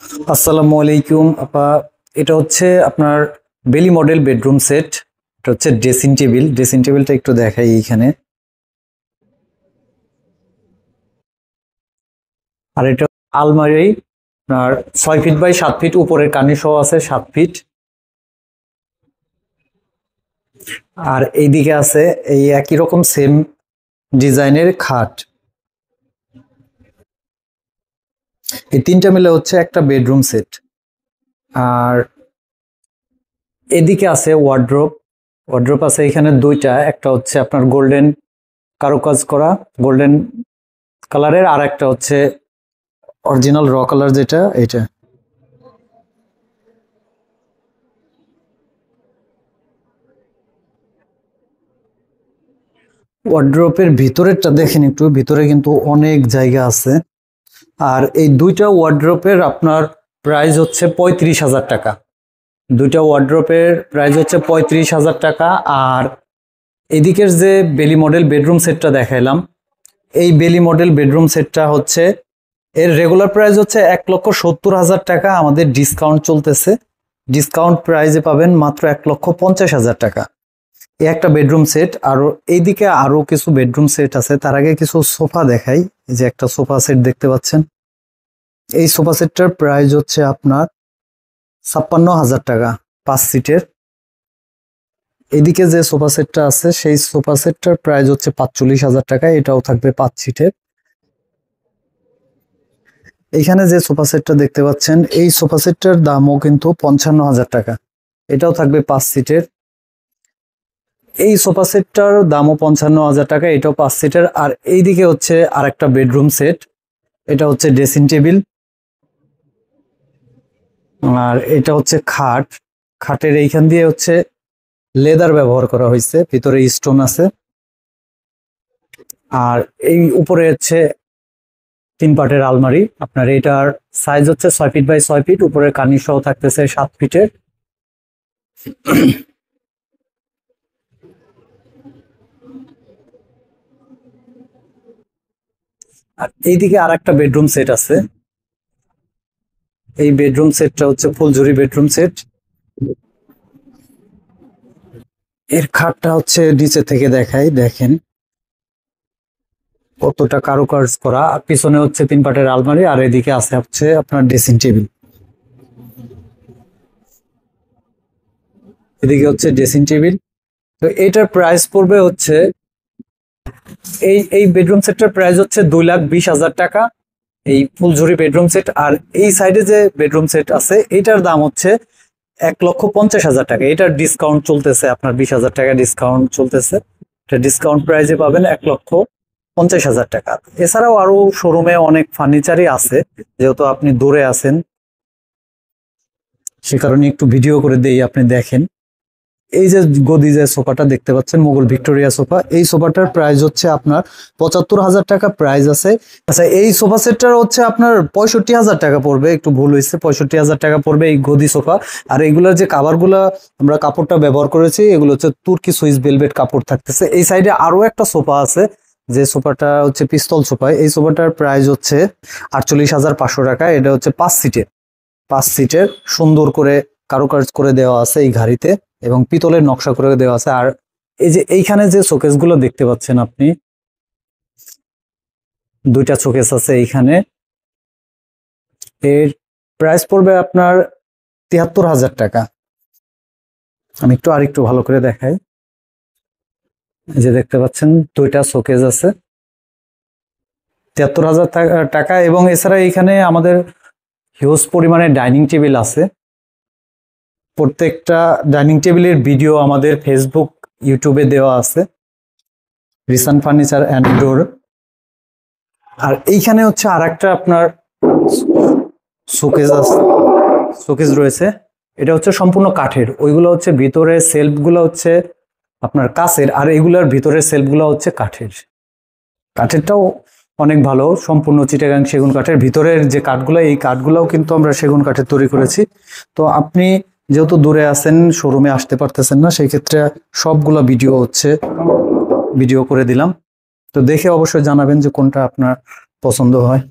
আসসালামু আলাইকুম আপা। এটা হচ্ছে আপনার বেলি মডেল বেডরুম সেট। এটা হচ্ছে ড্রেসিং টেবিলটা একটু দেখাই এইখানে। আর এটা আলমারি আপনার 6 ফিট বাই 7 ফিট, উপরের কানি সহ আছে 7 ফিট। আর এইদিকে আছে এই একই রকম সেম ডিজাইনের খাট। এই তিনটা মিলে হচ্ছে একটা বেডরুম সেট। আর এদিকে আছে ওয়ার্ড্রোপ আছে এখানে দুইটা, একটা হচ্ছে আপনার গোল্ডেন কারুকাজ করা গোল্ডেন কালারের, আর একটা হচ্ছে অরিজিনাল র কালার যেটা এটা। ওয়ার্ড্রোপের ভিতরেরটা দেখেন একটু, ভিতরে কিন্তু অনেক জায়গা আছে। আর এই দুইটা ওয়ার্ড্রোপের আপনার প্রাইস হচ্ছে 35,000 টাকা। দুইটা ওয়ার্ড্রোপের প্রাইস হচ্ছে 35,000 টাকা। আর এদিকের যে বেলি মডেল বেডরুম সেটটা দেখাইলাম, এই বেলি মডেল বেডরুম সেটটা হচ্ছে এর রেগুলার প্রাইস হচ্ছে 1,70,000 টাকা। আমাদের ডিসকাউন্ট চলতেছে, ডিসকাউন্ট প্রাইসে পাবেন মাত্র 1,50,000 টাকা। এই একটা বেডরুম সেট। আর এইদিকে আরো কিছু বেডরুম সেট আছে। তার আগে কিছু সোফা দেখাই। এই যে একটা সোফা সেট দেখতে পাচ্ছেন, এই সোফা সেটটার প্রাইস হচ্ছে আপনার 56,000 টাকা, 5 সিটের। এদিকে যে সোফা সেটটা আছে সেই সোফা সেটটার প্রাইস হচ্ছে 45,000 টাকা, এটাও থাকবে 5 সিটের। এইখানে যে সোফা সেটটা দেখতে পাচ্ছেন এই সোফা সেটটার দামও কিন্তু 55,000 টাকা, এটাও থাকবে 5 সিটের। এই সোফা সেটটার দামও 55,000 টাকা, এটাও 5 সিটের। আর এইদিকে হচ্ছে আরেকটা বেডরুম সেট, এটা হচ্ছে ড্রেসিং টেবিল। আর এটা হচ্ছে খাট। খাটের এইখান দিয়ে হচ্ছে লেদার ব্যবহার করা হয়েছে, ভিতরে স্টোন আছে। আর এই উপরে হচ্ছে 3 পার্টের আলমারি। আপনার এটার সাইজ হচ্ছে 6 ফিট বাই 6 ফিট, উপরের কানি সহ থাকতেছে 7 ফিটের। আর এইদিকে আর একটা বেডরুম সেট আছে। এই বেডরুম সেটটা হচ্ছে ফুলঝুরি বেডরুম সেট। এর খাটটা হচ্ছে নিচে থেকে দেখাই, দেখেন কতটা কারুকাজ করা। পিছনে হচ্ছে 3 পার্টের আলমারি, আর এদিকে আছে হচ্ছে আপনার ড্রেসিং টেবিল। এদিকে হচ্ছে ড্রেসিং টেবিল। তো এটার প্রাইস পড়বে হচ্ছে এই বেডরুম সেটটার প্রাইস হচ্ছে 2,20,000 টাকা, এই ফুলঝুরি বেডরুম সেট। আর এই সাইডে যে বেডরুম সেট আছে এটার দাম হচ্ছে 1,50,000 টাকা। এটার ডিসকাউন্ট চলতেছে, আপনার 20,000 টাকা ডিসকাউন্ট চলতেছে। এটা ডিসকাউন্ট প্রাইসে পাবেন 1,50,000 টাকা। এছাড়াও আরো শোরুমে অনেক ফার্নিচারই আছে, যেহেতু আপনি দূরে আছেন সে কারণে একটু ভিডিও করে দেই, আপনি দেখেন। এই যে গদি যে সোফাটা দেখতে পাচ্ছেন, মুঘল ভিক্টোরিয়া সোফা, এই সোফাটার প্রাইস হচ্ছে আপনার 75,000 টাকা প্রাইস আছে। আচ্ছা, এই সোফা সেটটার হচ্ছে আপনার 65,000 টাকা পড়বে, একটু ভুল হয়েছে, 65,000 টাকা পড়বে এই গদি সোফা। আর এগুলোর যে কাভারগুলো আমরা কাপড়টা ব্যবহার করেছি এগুলো হচ্ছে তুর্কি সুইস ভেলভেট কাপড় থাকতেছে। এই সাইডে আরো একটা সোফা আছে, যে সোফাটা হচ্ছে পিস্তল সোফা। এই সোফাটার প্রাইস হচ্ছে 48,500 টাকা। এটা হচ্ছে 5 সিটের, 5 সিটের সুন্দর করে কারুকাজ করে দেওয়া আছে এই ঘাড়িতে, এবং পিতলের নকশা করে দেওয়া আছে। আর এই যে এইখানে যে শোকেস গুলো দেখতে পাচ্ছেন আপনি, দুইটা শোকেস আছে এইখানে। এর প্রাইস পড়বে আপনার 73,000 টাকা। আমি আরেকটু ভালো করে দেখাই। এই যে দেখতে পাচ্ছেন দুইটা শোকেস আছে, 73,000 টাকা। এবং এছাড়া এইখানে আমাদের হিউজ পরিমাণে ডাইনিং টেবিল আছে। প্রত্যেকটা ডাইনিং টেবিলের ভিডিও আমাদের ফেসবুক, ইউটিউবে দেওয়া আছে, রিসান ফার্নিচার অ্যান্ড ডোর। আর এইখানে হচ্ছে আর একটা আপনার শোকেস আছে, শোকেস রয়েছে। এটা হচ্ছে সম্পূর্ণ কাঠের, ওইগুলো হচ্ছে ভিতরে সেলফ গুলো হচ্ছে আপনার কাচের, আর এগুলোর ভিতরের সেলফ গুলো হচ্ছে কাঠের। কাঠেরটাও অনেক ভালো, সম্পূর্ণ চিটাগাং সেগুন কাঠের। ভিতরের যে কাঠগুলো, এই কাঠগুলোও কিন্তু আমরা সেগুন কাঠের তৈরি করেছি। তো আপনি যেহেতু দূরে আছেন, শোরুমে আসতে পারতেছেন না, সেই ক্ষেত্রে সবগুলা ভিডিও করে দিলাম। তো দেখে অবশ্যই জানাবেন যে কোনটা আপনার পছন্দ হয়।